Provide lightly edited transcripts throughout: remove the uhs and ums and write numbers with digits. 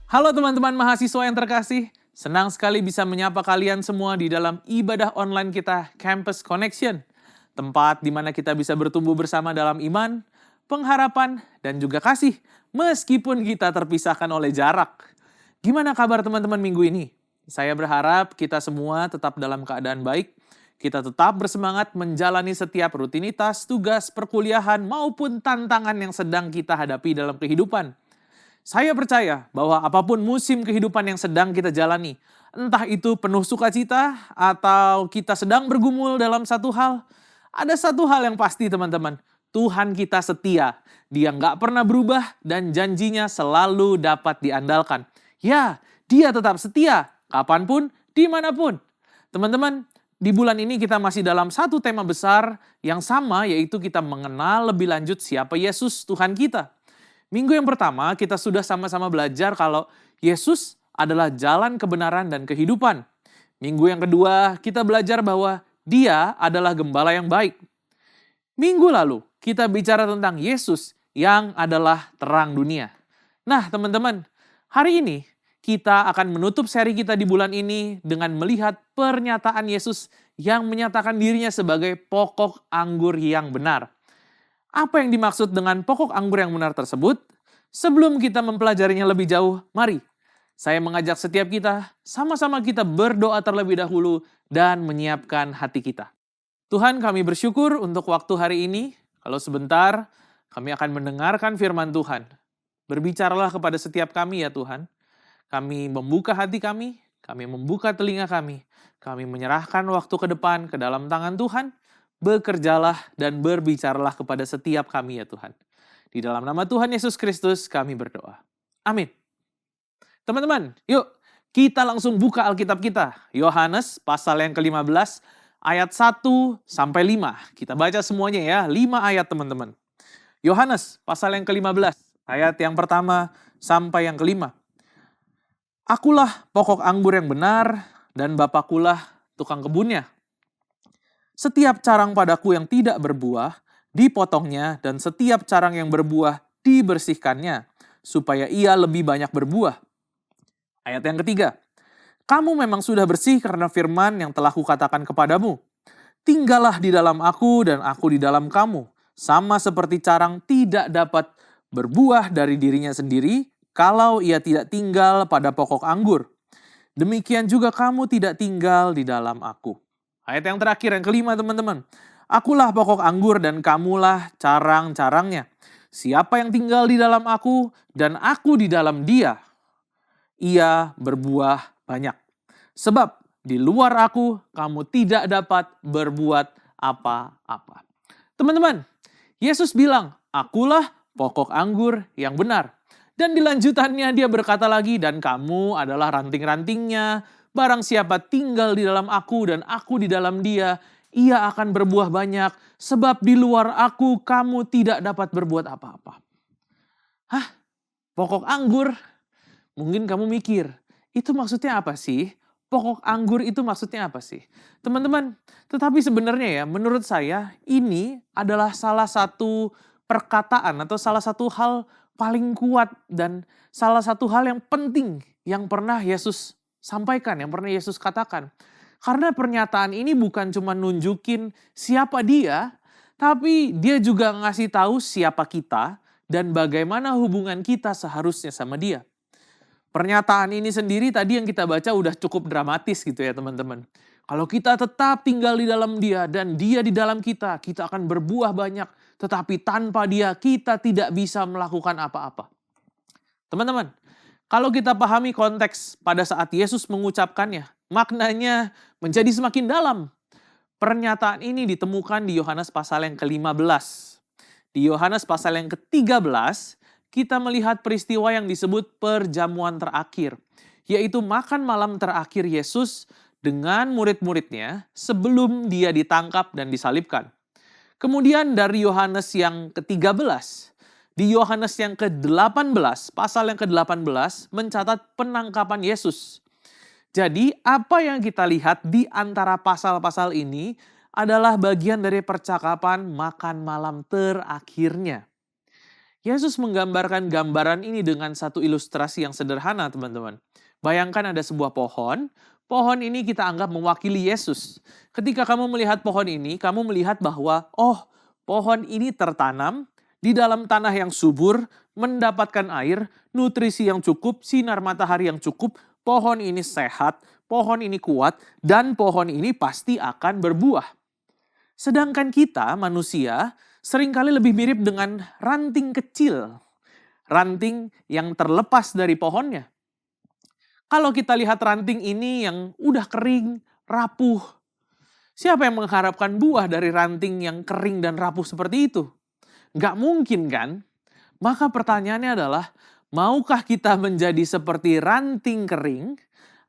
Halo teman-teman mahasiswa yang terkasih, senang sekali bisa menyapa kalian semua di dalam ibadah online kita Campus Connection. Tempat di mana kita bisa bertumbuh bersama dalam iman, pengharapan, dan juga kasih, meskipun kita terpisahkan oleh jarak. Gimana kabar teman-teman minggu ini? Saya berharap kita semua tetap dalam keadaan baik, kita tetap bersemangat menjalani setiap rutinitas, tugas, perkuliahan, maupun tantangan yang sedang kita hadapi dalam kehidupan. Saya percaya bahwa apapun musim kehidupan yang sedang kita jalani, entah itu penuh sukacita atau kita sedang bergumul dalam satu hal, ada satu hal yang pasti teman-teman, Tuhan kita setia. Dia nggak pernah berubah dan janjinya selalu dapat diandalkan. Ya, dia tetap setia, kapanpun, dimanapun. Teman-teman, di bulan ini kita masih dalam satu tema besar yang sama, yaitu kita mengenal lebih lanjut siapa Yesus Tuhan kita. Minggu yang pertama kita sudah sama-sama belajar kalau Yesus adalah jalan kebenaran dan kehidupan. Minggu yang kedua kita belajar bahwa Dia adalah gembala yang baik. Minggu lalu kita bicara tentang Yesus yang adalah terang dunia. Nah teman-teman, hari ini kita akan menutup seri kita di bulan ini dengan melihat pernyataan Yesus yang menyatakan dirinya sebagai pokok anggur yang benar. Apa yang dimaksud dengan pokok anggur yang benar tersebut? Sebelum kita mempelajarinya lebih jauh, mari saya mengajak setiap kita, sama-sama kita berdoa terlebih dahulu dan menyiapkan hati kita. Tuhan, kami bersyukur untuk waktu hari ini. Kalau sebentar, kami akan mendengarkan firman Tuhan. Berbicaralah kepada setiap kami ya Tuhan. Kami membuka hati kami membuka telinga kami menyerahkan waktu ke depan ke dalam tangan Tuhan. Bekerjalah dan berbicaralah kepada setiap kami ya Tuhan. Di dalam nama Tuhan Yesus Kristus kami berdoa. Amin. Teman-teman, yuk kita langsung buka Alkitab kita. Yohanes pasal yang ke-15 ayat 1 sampai 5. Kita baca semuanya ya, 5 ayat teman-teman. Yohanes pasal yang ke-15 ayat yang pertama sampai yang kelima. Akulah pokok anggur yang benar dan Bapakulah tukang kebunnya. Setiap carang padaku yang tidak berbuah, dipotongnya, dan setiap carang yang berbuah, dibersihkannya, supaya ia lebih banyak berbuah. Ayat yang ketiga, kamu memang sudah bersih karena firman yang telah kukatakan kepadamu. Tinggallah di dalam aku dan aku di dalam kamu, sama seperti carang tidak dapat berbuah dari dirinya sendiri, kalau ia tidak tinggal pada pokok anggur. Demikian juga kamu tidak tinggal di dalam aku. Ayat yang terakhir, yang kelima teman-teman. Akulah pokok anggur dan kamulah carang-carangnya. Siapa yang tinggal di dalam aku dan aku di dalam dia, ia berbuah banyak. Sebab di luar aku kamu tidak dapat berbuat apa-apa. Teman-teman, Yesus bilang, akulah pokok anggur yang benar. Dan di lanjutannya dia berkata lagi, dan kamu adalah ranting-rantingnya. Barang siapa tinggal di dalam aku dan aku di dalam dia, ia akan berbuah banyak. Sebab di luar aku kamu tidak dapat berbuat apa-apa. Hah? Pokok anggur? Mungkin kamu mikir, itu maksudnya apa sih? Pokok anggur itu maksudnya apa sih? Teman-teman, tetapi sebenarnya ya menurut saya ini adalah salah satu perkataan atau salah satu hal paling kuat dan salah satu hal yang penting yang pernah Yesus sampaikan, yang pernah Yesus katakan. Karena pernyataan ini bukan cuma nunjukin siapa dia, tapi dia juga ngasih tahu siapa kita dan bagaimana hubungan kita seharusnya sama dia. Pernyataan ini sendiri tadi yang kita baca udah cukup dramatis gitu ya teman-teman. Kalau kita tetap tinggal di dalam dia dan dia di dalam kita akan berbuah banyak. Tetapi tanpa dia kita tidak bisa melakukan apa-apa. Teman-teman, kalau kita pahami konteks pada saat Yesus mengucapkannya, maknanya menjadi semakin dalam. Pernyataan ini ditemukan di Yohanes pasal yang ke-15. Di Yohanes pasal yang ke-13, kita melihat peristiwa yang disebut perjamuan terakhir, yaitu makan malam terakhir Yesus dengan murid-muridnya sebelum dia ditangkap dan disalibkan. Kemudian dari Yohanes yang ke-13, di Yohanes yang ke-18, pasal yang ke-18 mencatat penangkapan Yesus. Jadi apa yang kita lihat di antara pasal-pasal ini adalah bagian dari percakapan makan malam terakhirnya. Yesus menggambarkan gambaran ini dengan satu ilustrasi yang sederhana, teman-teman. Bayangkan ada sebuah pohon, pohon ini kita anggap mewakili Yesus. Ketika kamu melihat pohon ini, kamu melihat bahwa, oh, pohon ini tertanam di dalam tanah yang subur, mendapatkan air, nutrisi yang cukup, sinar matahari yang cukup, pohon ini sehat, pohon ini kuat, dan pohon ini pasti akan berbuah. Sedangkan kita, manusia, seringkali lebih mirip dengan ranting kecil. Ranting yang terlepas dari pohonnya. Kalau kita lihat ranting ini yang udah kering, rapuh, siapa yang mengharapkan buah dari ranting yang kering dan rapuh seperti itu? Nggak mungkin kan? Maka pertanyaannya adalah, maukah kita menjadi seperti ranting kering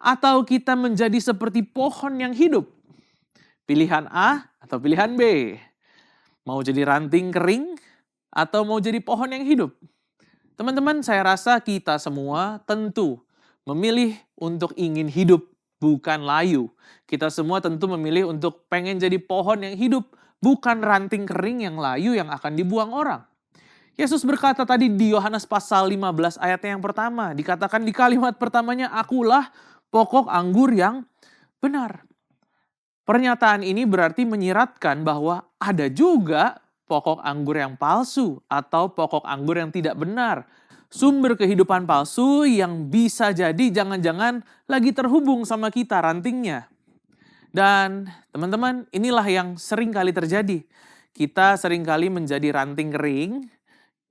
atau kita menjadi seperti pohon yang hidup? Pilihan A atau pilihan B? Mau jadi ranting kering atau mau jadi pohon yang hidup? Teman-teman, saya rasa kita semua tentu memilih untuk ingin hidup, bukan layu. Kita semua tentu memilih untuk pengen jadi pohon yang hidup, bukan ranting kering yang layu yang akan dibuang orang. Yesus berkata tadi di Yohanes pasal 15 ayatnya yang pertama, dikatakan di kalimat pertamanya, akulah pokok anggur yang benar. Pernyataan ini berarti menyiratkan bahwa ada juga pokok anggur yang palsu atau pokok anggur yang tidak benar. Sumber kehidupan palsu yang bisa jadi jangan-jangan lagi terhubung sama kita rantingnya. Dan teman-teman, inilah yang sering kali terjadi. Kita sering kali menjadi ranting kering,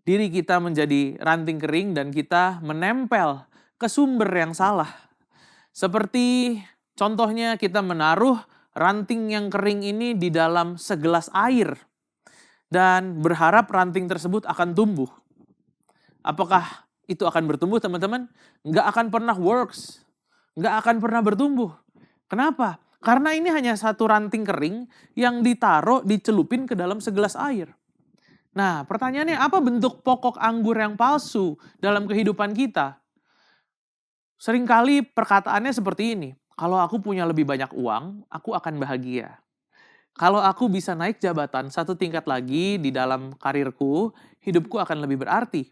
diri kita menjadi ranting kering dan kita menempel ke sumber yang salah. Seperti contohnya kita menaruh ranting yang kering ini di dalam segelas air dan berharap ranting tersebut akan tumbuh. Apakah itu akan bertumbuh, teman-teman? Nggak akan pernah works. Nggak akan pernah bertumbuh. Kenapa? Karena ini hanya satu ranting kering yang dicelupin ke dalam segelas air. Nah, pertanyaannya apa bentuk pokok anggur yang palsu dalam kehidupan kita? Seringkali perkataannya seperti ini. Kalau aku punya lebih banyak uang, aku akan bahagia. Kalau aku bisa naik jabatan satu tingkat lagi di dalam karirku, hidupku akan lebih berarti.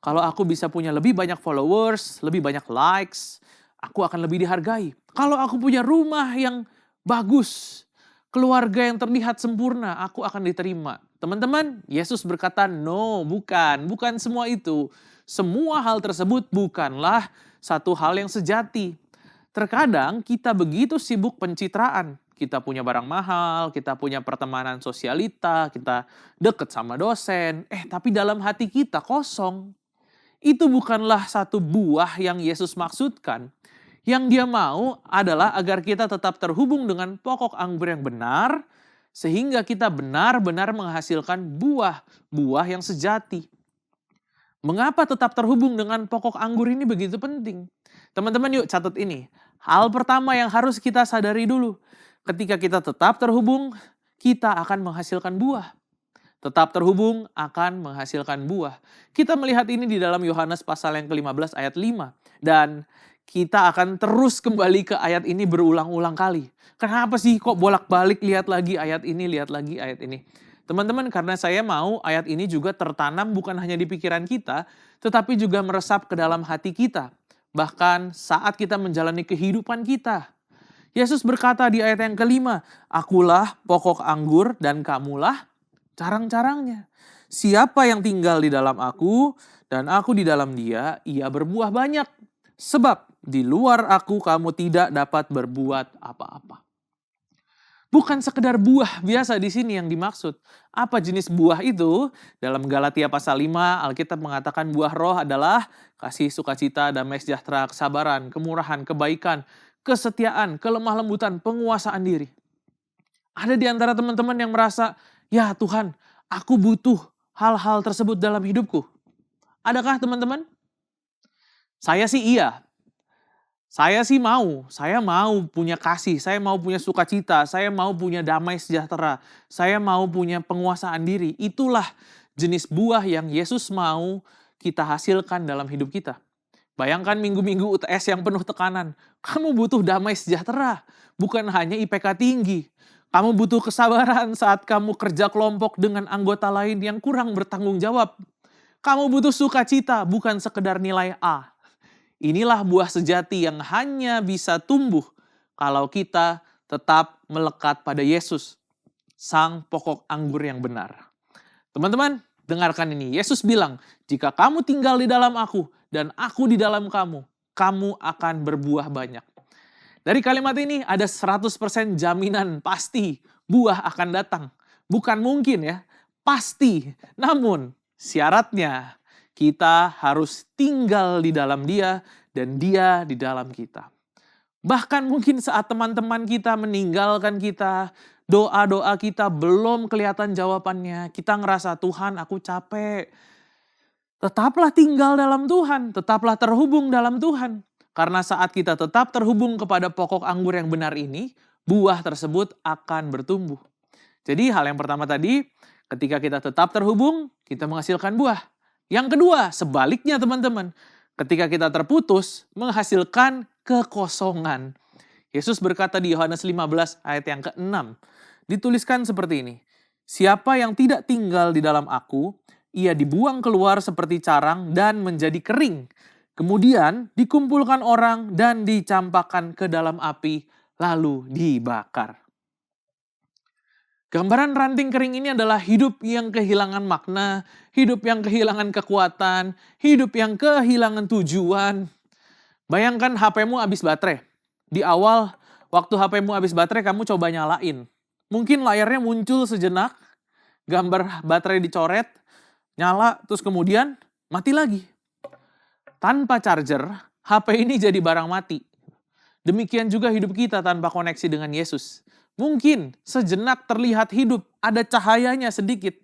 Kalau aku bisa punya lebih banyak followers, lebih banyak likes, aku akan lebih dihargai. Kalau aku punya rumah yang bagus, keluarga yang terlihat sempurna, aku akan diterima. Teman-teman, Yesus berkata, no, bukan semua itu. Semua hal tersebut bukanlah satu hal yang sejati. Terkadang kita begitu sibuk pencitraan. Kita punya barang mahal, kita punya pertemanan sosialita, kita deket sama dosen. Tapi dalam hati kita kosong. Itu bukanlah satu buah yang Yesus maksudkan. Yang dia mau adalah agar kita tetap terhubung dengan pokok anggur yang benar, sehingga kita benar-benar menghasilkan buah yang sejati. Mengapa tetap terhubung dengan pokok anggur ini begitu penting? Teman-teman yuk catat ini. Hal pertama yang harus kita sadari dulu. Ketika kita tetap terhubung, kita akan menghasilkan buah. Tetap terhubung akan menghasilkan buah. Kita melihat ini di dalam Yohanes pasal yang ke-15 ayat 5. Dan kita akan terus kembali ke ayat ini berulang-ulang kali. Kenapa sih kok bolak-balik lihat lagi ayat ini, lihat lagi ayat ini? Teman-teman, karena saya mau ayat ini juga tertanam bukan hanya di pikiran kita, tetapi juga meresap ke dalam hati kita. Bahkan saat kita menjalani kehidupan kita. Yesus berkata di ayat yang kelima, akulah pokok anggur dan kamulah carang-carangnya. Siapa yang tinggal di dalam aku dan aku di dalam dia, ia berbuah banyak. Sebab di luar aku kamu tidak dapat berbuat apa-apa. Bukan sekedar buah biasa di sini yang dimaksud. Apa jenis buah itu? Dalam Galatia pasal 5, Alkitab mengatakan buah roh adalah kasih, sukacita, damai sejahtera, kesabaran, kemurahan, kebaikan, kesetiaan, kelemah lembutan, penguasaan diri. Ada di antara teman-teman yang merasa, ya Tuhan, aku butuh hal-hal tersebut dalam hidupku. Adakah teman-teman? Saya sih iya. Saya mau punya kasih, saya mau punya sukacita, saya mau punya damai sejahtera, saya mau punya penguasaan diri. Itulah jenis buah yang Yesus mau kita hasilkan dalam hidup kita. Bayangkan minggu-minggu UTS yang penuh tekanan. Kamu butuh damai sejahtera, bukan hanya IPK tinggi. Kamu butuh kesabaran saat kamu kerja kelompok dengan anggota lain yang kurang bertanggung jawab. Kamu butuh sukacita, bukan sekedar nilai A. Inilah buah sejati yang hanya bisa tumbuh kalau kita tetap melekat pada Yesus, sang pokok anggur yang benar. Teman-teman, dengarkan ini. Yesus bilang, jika kamu tinggal di dalam aku dan aku di dalam kamu, kamu akan berbuah banyak. Dari kalimat ini ada 100% jaminan pasti buah akan datang. Bukan mungkin ya, pasti. Namun syaratnya kita harus tinggal di dalam Dia dan Dia di dalam kita. Bahkan mungkin saat teman-teman kita meninggalkan kita, doa-doa kita belum kelihatan jawabannya. Kita ngerasa, Tuhan aku capek. Tetaplah tinggal dalam Tuhan, tetaplah terhubung dalam Tuhan. Karena saat kita tetap terhubung kepada pokok anggur yang benar ini, buah tersebut akan bertumbuh. Jadi hal yang pertama tadi, ketika kita tetap terhubung, kita menghasilkan buah. Yang kedua, sebaliknya teman-teman. Ketika kita terputus, menghasilkan kekosongan. Yesus berkata di Yohanes 15 ayat yang ke-6. Dituliskan seperti ini. Siapa yang tidak tinggal di dalam aku, ia dibuang keluar seperti carang dan menjadi kering. Kemudian dikumpulkan orang dan dicampakkan ke dalam api, lalu dibakar. Gambaran ranting kering ini adalah hidup yang kehilangan makna, hidup yang kehilangan kekuatan, hidup yang kehilangan tujuan. Bayangkan HP-mu habis baterai. Di awal, waktu HP-mu habis baterai, kamu coba nyalain. Mungkin layarnya muncul sejenak, gambar baterai dicoret, nyala, terus kemudian mati lagi. Tanpa charger, HP ini jadi barang mati. Demikian juga hidup kita tanpa koneksi dengan Yesus. Mungkin sejenak terlihat hidup, ada cahayanya sedikit.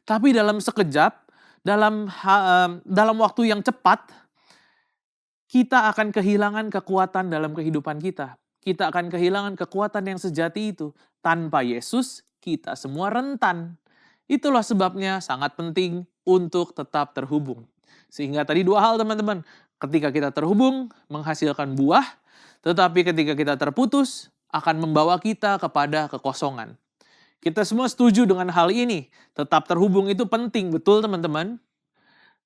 Tapi dalam sekejap, dalam waktu yang cepat, kita akan kehilangan kekuatan dalam kehidupan kita. Kita akan kehilangan kekuatan yang sejati itu. Tanpa Yesus, kita semua rentan. Itulah sebabnya sangat penting untuk tetap terhubung. Sehingga tadi dua hal teman-teman. Ketika kita terhubung, menghasilkan buah. Tetapi ketika kita terputus, akan membawa kita kepada kekosongan. Kita semua setuju dengan hal ini. Tetap terhubung itu penting, betul teman-teman?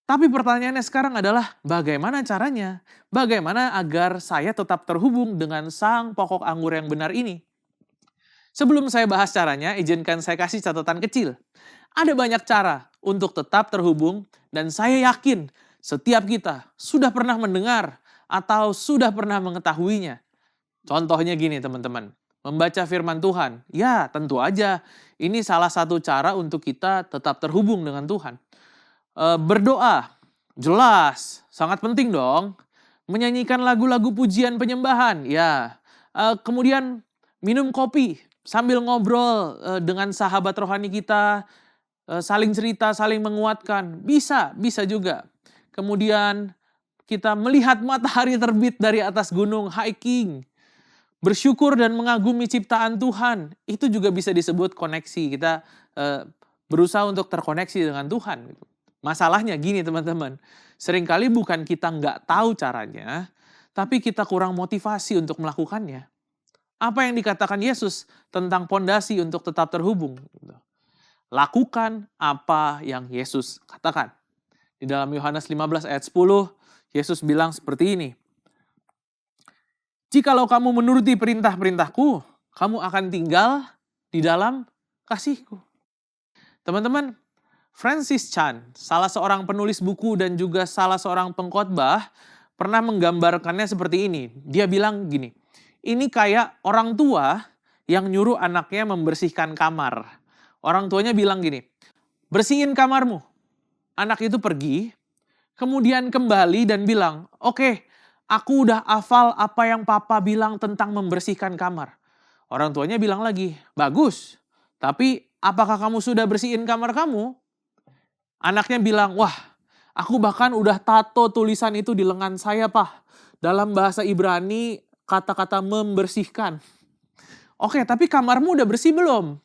Tapi pertanyaannya sekarang adalah bagaimana caranya? Bagaimana agar saya tetap terhubung dengan sang pokok anggur yang benar ini? Sebelum saya bahas caranya, izinkan saya kasih catatan kecil. Ada banyak cara untuk tetap terhubung dan saya yakin setiap kita sudah pernah mendengar atau sudah pernah mengetahuinya. Contohnya gini teman-teman, membaca firman Tuhan. Ya tentu aja ini salah satu cara untuk kita tetap terhubung dengan Tuhan. Berdoa, jelas, sangat penting dong. Menyanyikan lagu-lagu pujian penyembahan, ya. Kemudian minum kopi sambil ngobrol dengan sahabat rohani kita, saling cerita, saling menguatkan. Bisa juga. Kemudian kita melihat matahari terbit dari atas gunung, hiking. Bersyukur dan mengagumi ciptaan Tuhan, itu juga bisa disebut koneksi. Kita berusaha untuk terkoneksi dengan Tuhan. Masalahnya gini teman-teman, seringkali bukan kita nggak tahu caranya, tapi kita kurang motivasi untuk melakukannya. Apa yang dikatakan Yesus tentang pondasi untuk tetap terhubung? Lakukan apa yang Yesus katakan. Di dalam Yohanes 15 ayat 10, Yesus bilang seperti ini. Jikalau kamu menuruti perintah-perintahku, kamu akan tinggal di dalam kasihku. Teman-teman, Francis Chan, salah seorang penulis buku dan juga salah seorang pengkhotbah, pernah menggambarkannya seperti ini. Dia bilang gini, ini kayak orang tua yang nyuruh anaknya membersihkan kamar. Orang tuanya bilang gini, bersihin kamarmu. Anak itu pergi, kemudian kembali dan bilang, oke, aku udah hafal apa yang papa bilang tentang membersihkan kamar. Orang tuanya bilang lagi, bagus. Tapi apakah kamu sudah bersihin kamar kamu? Anaknya bilang, wah aku bahkan udah tato tulisan itu di lengan saya Pak. Dalam bahasa Ibrani kata-kata membersihkan. Oke, tapi kamarmu udah bersih belum?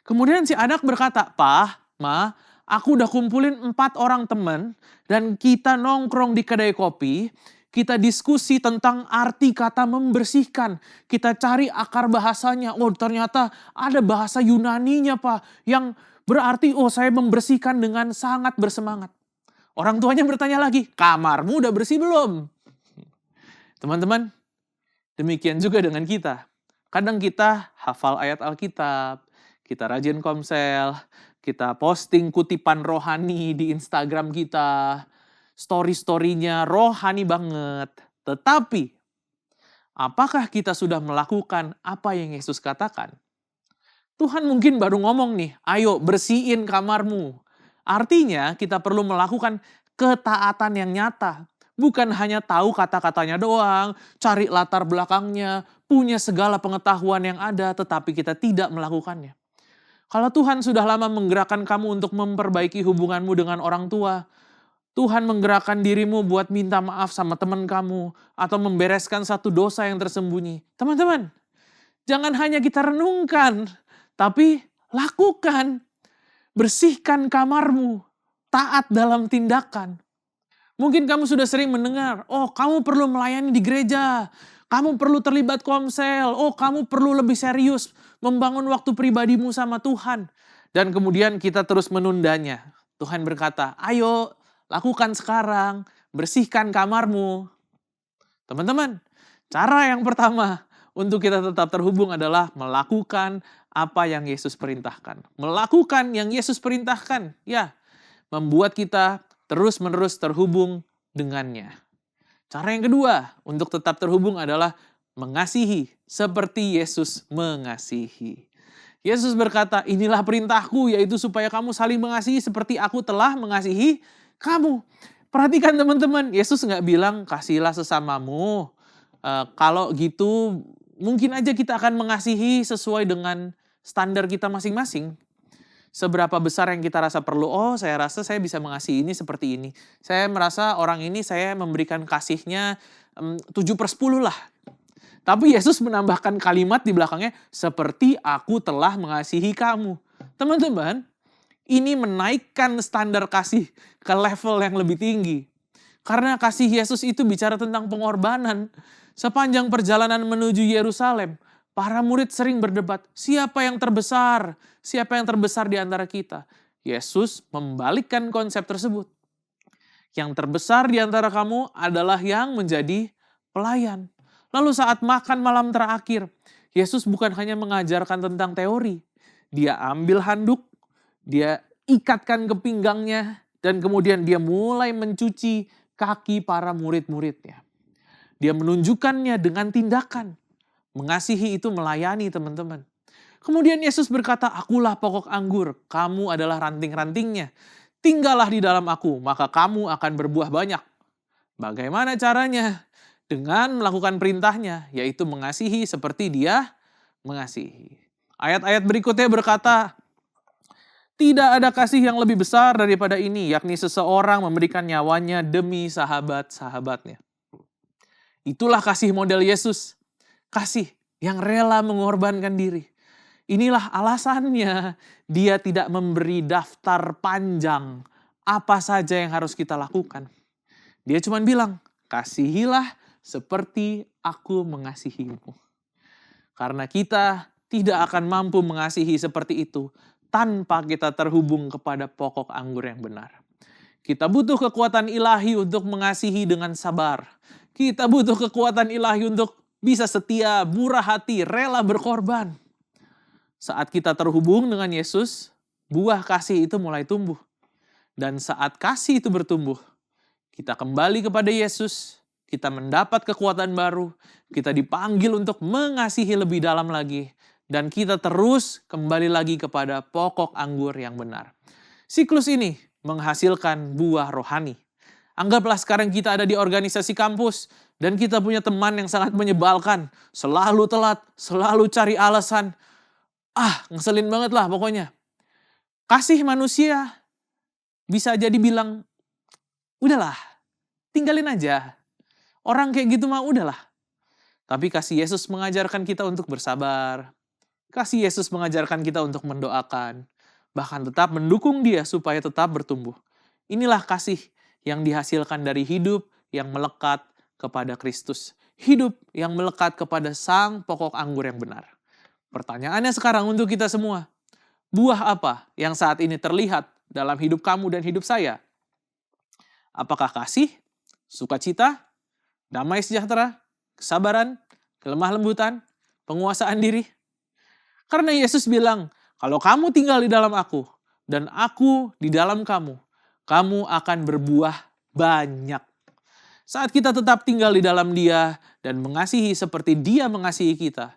Kemudian si anak berkata, Pak, Ma, aku udah kumpulin 4 orang teman dan kita nongkrong di kedai kopi. Kita diskusi tentang arti kata membersihkan. Kita cari akar bahasanya. Oh ternyata ada bahasa Yunaninya Pak. Yang berarti saya membersihkan dengan sangat bersemangat. Orang tuanya bertanya lagi, kamarmu udah bersih belum? Teman-teman, demikian juga dengan kita. Kadang kita hafal ayat Alkitab, kita rajin komsel, kita posting kutipan rohani di Instagram kita, story-storynya rohani banget. Tetapi, apakah kita sudah melakukan apa yang Yesus katakan? Tuhan mungkin baru ngomong nih, ayo bersihin kamarmu. Artinya kita perlu melakukan ketaatan yang nyata. Bukan hanya tahu kata-katanya doang, cari latar belakangnya, punya segala pengetahuan yang ada, tetapi kita tidak melakukannya. Kalau Tuhan sudah lama menggerakkan kamu untuk memperbaiki hubunganmu dengan orang tua, Tuhan menggerakkan dirimu buat minta maaf sama teman kamu, atau membereskan satu dosa yang tersembunyi. Teman-teman, jangan hanya kita renungkan, tapi lakukan. Bersihkan kamarmu, taat dalam tindakan. Mungkin kamu sudah sering mendengar, oh kamu perlu melayani di gereja, kamu perlu terlibat komsel, oh kamu perlu lebih serius membangun waktu pribadimu sama Tuhan. Dan kemudian kita terus menundanya. Tuhan berkata, ayo lakukan sekarang, bersihkan kamarmu. Teman-teman, cara yang pertama untuk kita tetap terhubung adalah melakukan apa yang Yesus perintahkan. Melakukan yang Yesus perintahkan, ya, membuat kita terus-menerus terhubung dengannya. Cara yang kedua untuk tetap terhubung adalah mengasihi seperti Yesus mengasihi. Yesus berkata, inilah perintahku, yaitu supaya kamu saling mengasihi seperti aku telah mengasihi kamu. Perhatikan teman-teman, Yesus nggak bilang kasihilah sesamamu. Kalau gitu mungkin aja kita akan mengasihi sesuai dengan standar kita masing-masing. Seberapa besar yang kita rasa perlu, oh saya rasa saya bisa mengasihi ini seperti ini. Saya merasa orang ini saya memberikan kasihnya 7/10 lah. Tapi Yesus menambahkan kalimat di belakangnya, seperti aku telah mengasihi kamu. Teman-teman, ini menaikkan standar kasih ke level yang lebih tinggi. Karena kasih Yesus itu bicara tentang pengorbanan. Sepanjang perjalanan menuju Yerusalem, para murid sering berdebat, siapa yang terbesar? Siapa yang terbesar di antara kita? Yesus membalikkan konsep tersebut. Yang terbesar di antara kamu adalah yang menjadi pelayan. Lalu saat makan malam terakhir, Yesus bukan hanya mengajarkan tentang teori. Dia ambil handuk, dia ikatkan ke pinggangnya, dan kemudian dia mulai mencuci kaki para murid-muridnya. Dia menunjukkannya dengan tindakan. Mengasihi itu melayani, teman-teman. Kemudian Yesus berkata, akulah pokok anggur, kamu adalah ranting-rantingnya. Tinggallah di dalam aku, maka kamu akan berbuah banyak. Bagaimana caranya? Dengan melakukan perintahnya, yaitu mengasihi seperti dia mengasihi. Ayat-ayat berikutnya berkata, tidak ada kasih yang lebih besar daripada ini, yakni seseorang memberikan nyawanya demi sahabat-sahabatnya. Itulah kasih model Yesus. Kasih yang rela mengorbankan diri. Inilah alasannya dia tidak memberi daftar panjang apa saja yang harus kita lakukan. Dia cuma bilang, kasihilah seperti aku mengasihimu. Karena kita tidak akan mampu mengasihi seperti itu tanpa kita terhubung kepada pokok anggur yang benar. Kita butuh kekuatan ilahi untuk mengasihi dengan sabar. Kita butuh kekuatan ilahi untuk bisa setia, murah hati, rela berkorban. Saat kita terhubung dengan Yesus, buah kasih itu mulai tumbuh. Dan saat kasih itu bertumbuh, kita kembali kepada Yesus, kita mendapat kekuatan baru, kita dipanggil untuk mengasihi lebih dalam lagi, dan kita terus kembali lagi kepada pokok anggur yang benar. Siklus ini menghasilkan buah rohani. Anggaplah sekarang kita ada di organisasi kampus, dan kita punya teman yang sangat menyebalkan, selalu telat, selalu cari alasan. Ngeselin banget lah pokoknya. Kasih manusia bisa jadi bilang, udahlah, tinggalin aja. Orang kayak gitu mah udahlah. Tapi kasih Yesus mengajarkan kita untuk bersabar. Kasih Yesus mengajarkan kita untuk mendoakan. Bahkan tetap mendukung dia supaya tetap bertumbuh. Inilah kasih yang dihasilkan dari hidup yang melekat kepada Kristus. Hidup yang melekat kepada sang pokok anggur yang benar. Pertanyaannya sekarang untuk kita semua. Buah apa yang saat ini terlihat dalam hidup kamu dan hidup saya? Apakah kasih, sukacita, damai sejahtera, kesabaran, kelemah lembutan, penguasaan diri? Karena Yesus bilang, kalau kamu tinggal di dalam aku dan aku di dalam kamu, kamu akan berbuah banyak. Saat kita tetap tinggal di dalam Dia dan mengasihi seperti Dia mengasihi kita,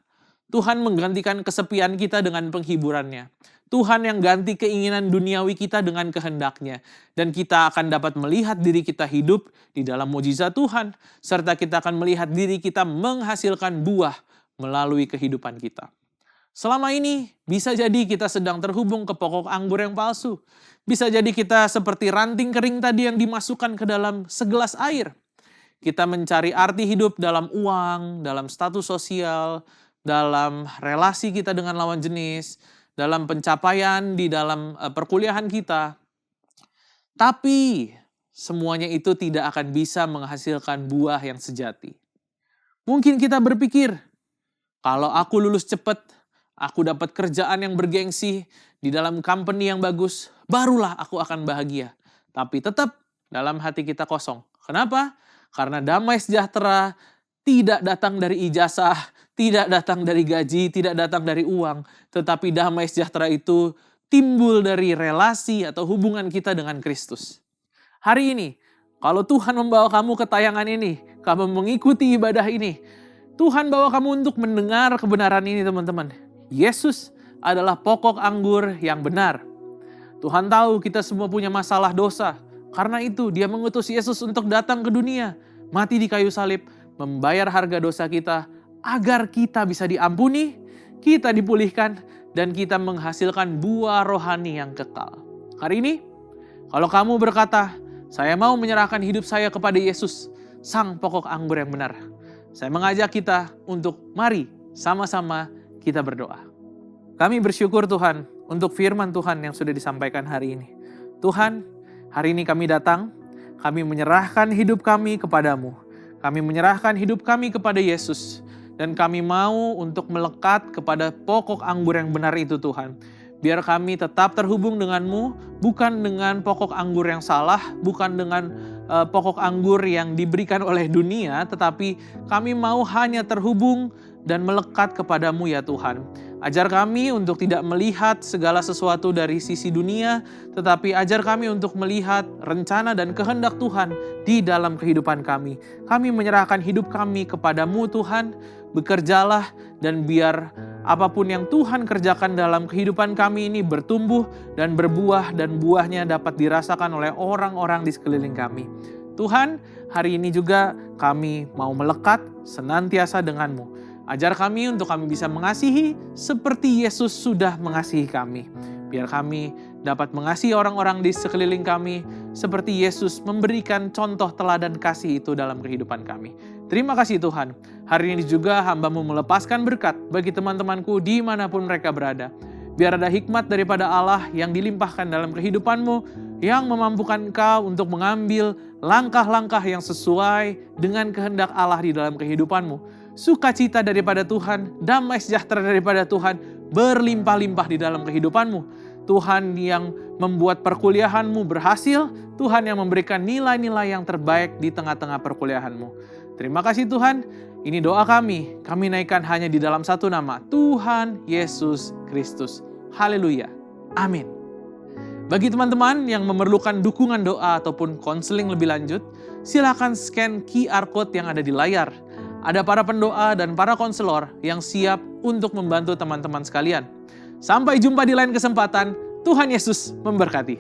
Tuhan menggantikan kesepian kita dengan penghiburannya. Tuhan yang ganti keinginan duniawi kita dengan kehendak-Nya. Dan kita akan dapat melihat diri kita hidup di dalam mujizat Tuhan. Serta kita akan melihat diri kita menghasilkan buah melalui kehidupan kita. Selama ini bisa jadi kita sedang terhubung ke pokok anggur yang palsu. Bisa jadi kita seperti ranting kering tadi yang dimasukkan ke dalam segelas air. Kita mencari arti hidup dalam uang, dalam status sosial, dalam relasi kita dengan lawan jenis, dalam pencapaian di dalam perkuliahan kita. Tapi semuanya itu tidak akan bisa menghasilkan buah yang sejati. Mungkin kita berpikir, kalau aku lulus cepat, aku dapat kerjaan yang bergengsi di dalam company yang bagus, barulah aku akan bahagia. Tapi tetap dalam hati kita kosong. Kenapa? Karena damai sejahtera tidak datang dari ijazah, tidak datang dari gaji, tidak datang dari uang. Tetapi damai sejahtera itu timbul dari relasi atau hubungan kita dengan Kristus. Hari ini, kalau Tuhan membawa kamu ke tayangan ini, kamu mengikuti ibadah ini, Tuhan bawa kamu untuk mendengar kebenaran ini teman-teman. Yesus adalah pokok anggur yang benar. Tuhan tahu kita semua punya masalah dosa. Karena itu dia mengutus Yesus untuk datang ke dunia, mati di kayu salib, membayar harga dosa kita, agar kita bisa diampuni, kita dipulihkan, dan kita menghasilkan buah rohani yang kekal. Hari ini, kalau kamu berkata, saya mau menyerahkan hidup saya kepada Yesus, sang pokok anggur yang benar. Saya mengajak kita untuk mari sama-sama kita berdoa. Kami bersyukur Tuhan untuk firman Tuhan yang sudah disampaikan hari ini. Tuhan, hari ini kami datang, kami menyerahkan hidup kami kepadamu. Kami menyerahkan hidup kami kepada Yesus. Dan kami mau untuk melekat kepada pokok anggur yang benar itu Tuhan. Biar kami tetap terhubung denganmu, bukan dengan pokok anggur yang salah, bukan dengan pokok anggur yang diberikan oleh dunia, tetapi kami mau hanya terhubung dan melekat kepadamu ya Tuhan. Ajar kami untuk tidak melihat segala sesuatu dari sisi dunia, tetapi ajar kami untuk melihat rencana dan kehendak Tuhan di dalam kehidupan kami. Kami menyerahkan hidup kami kepadamu Tuhan, bekerjalah dan biar apapun yang Tuhan kerjakan dalam kehidupan kami ini bertumbuh dan berbuah dan buahnya dapat dirasakan oleh orang-orang di sekeliling kami. Tuhan, hari ini juga kami mau melekat senantiasa denganmu. Ajar kami untuk kami bisa mengasihi seperti Yesus sudah mengasihi kami. Biar kami dapat mengasihi orang-orang di sekeliling kami seperti Yesus memberikan contoh teladan kasih itu dalam kehidupan kami. Terima kasih Tuhan. Hari ini juga hamba-Mu melepaskan berkat bagi teman-temanku dimanapun mereka berada. Biar ada hikmat daripada Allah yang dilimpahkan dalam kehidupan-Mu, yang memampukan Engkau untuk mengambil langkah-langkah yang sesuai dengan kehendak Allah di dalam kehidupan-Mu. Sukacita daripada Tuhan, damai sejahtera daripada Tuhan, berlimpah-limpah di dalam kehidupan-Mu. Tuhan yang membuat perkuliahan-Mu berhasil, Tuhan yang memberikan nilai-nilai yang terbaik di tengah-tengah perkuliahan-Mu. Terima kasih Tuhan, ini doa kami naikkan hanya di dalam satu nama, Tuhan Yesus Kristus. Haleluya, amin. Bagi teman-teman yang memerlukan dukungan doa ataupun konseling lebih lanjut, silakan scan QR Code yang ada di layar. Ada para pendoa dan para konselor yang siap untuk membantu teman-teman sekalian. Sampai jumpa di lain kesempatan, Tuhan Yesus memberkati.